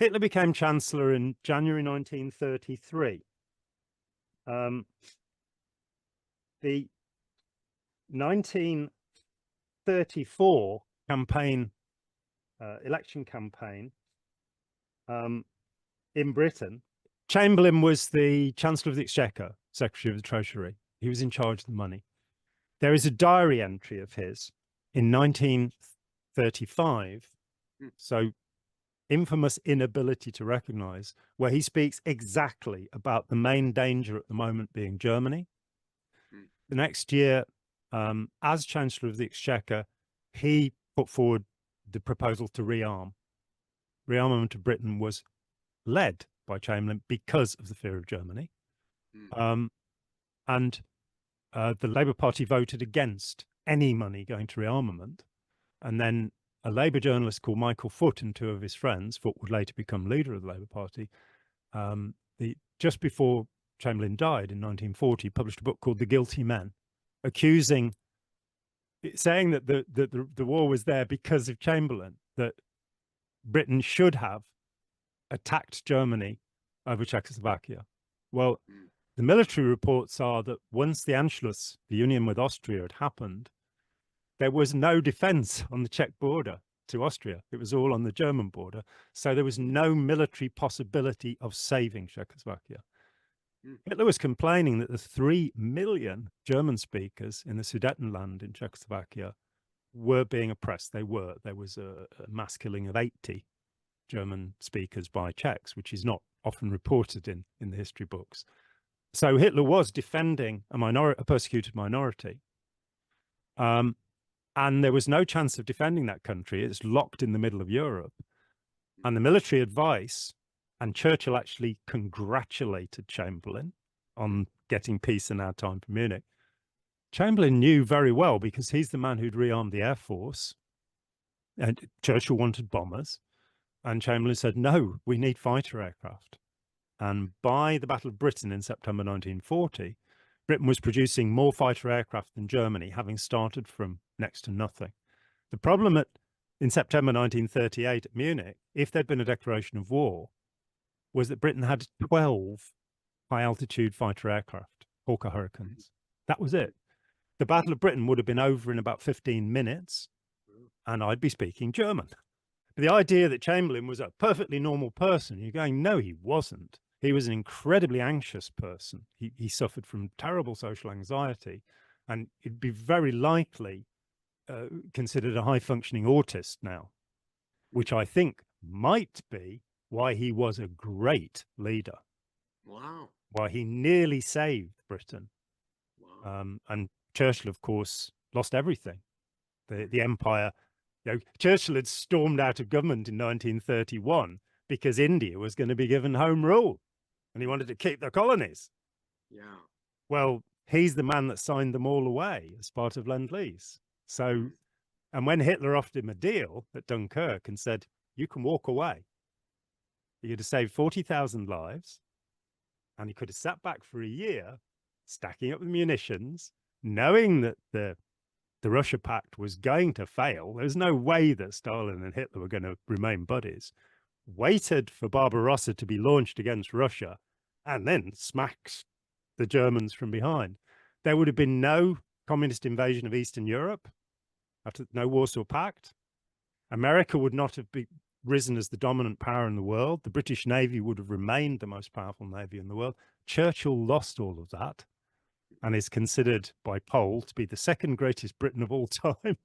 Hitler became Chancellor in January 1933. The 1934 campaign, election campaign in Britain, Chamberlain was the Chancellor of the Exchequer, Secretary of the Treasury. He was in charge of the money. There is a diary entry of his in 1935, so infamous inability to recognize, where he speaks exactly about the main danger at the moment being Germany. The next year, as Chancellor of the Exchequer, he put forward the proposal to rearm. Rearmament of Britain was led by Chamberlain because of the fear of Germany. And the Labour Party voted against any money going to rearmament. And then a Labour journalist called Michael Foot and two of his friends, Foot would later become leader of the Labour Party, just before Chamberlain died in 1940, published a book called The Guilty Men, saying that the war was there because of Chamberlain, that Britain should have attacked Germany over Czechoslovakia. Well, the military reports are that once the Anschluss, the union with Austria, had happened, there was no defense on the Czech border to Austria. It was all on the German border. So there was no military possibility of saving Czechoslovakia. Hitler was complaining that the 3 million German speakers in the Sudetenland in Czechoslovakia were being oppressed. There was a mass killing of 80 German speakers by Czechs, which is not often reported in the history books. So Hitler was defending a persecuted minority. And there was no chance of defending that country. It's locked in the middle of Europe. And the military advice, and Churchill actually congratulated Chamberlain on getting peace in our time for Munich. Chamberlain knew very well, because he's the man who'd rearmed the Air Force, and Churchill wanted bombers. And Chamberlain said, no, we need fighter aircraft. And by the Battle of Britain in September 1940, Britain was producing more fighter aircraft than Germany, having started from next to nothing. The problem in September 1938 at Munich, if there'd been a declaration of war, was that Britain had 12 high-altitude fighter aircraft, Hawker Hurricanes. That was it. The Battle of Britain would have been over in about 15 minutes, and I'd be speaking German. But the idea that Chamberlain was a perfectly normal person, you're going, no, he wasn't. He was an incredibly anxious person. He suffered from terrible social anxiety, and he'd be very likely considered a high-functioning autist now, which I think might be why he was a great leader. Wow. Why he nearly saved Britain. Wow. And Churchill, of course, lost everything. The empire, Churchill had stormed out of government in 1931 because India was going to be given home rule, and he wanted to keep the colonies. Yeah. Well, he's the man that signed them all away as part of Lend-Lease. So, and when Hitler offered him a deal at Dunkirk and said, you can walk away, he could have saved 40,000 lives, and he could have sat back for a year, stacking up the munitions, knowing that the Russia Pact was going to fail. There's no way that Stalin and Hitler were going to remain buddies. Waited for Barbarossa to be launched against Russia, and then smacks the Germans from behind. There would have been no communist invasion of Eastern Europe, after no Warsaw Pact. America would not have risen as the dominant power in the world. The British Navy would have remained the most powerful navy in the world. Churchill lost all of that and is considered by Poll to be the second greatest Briton of all time.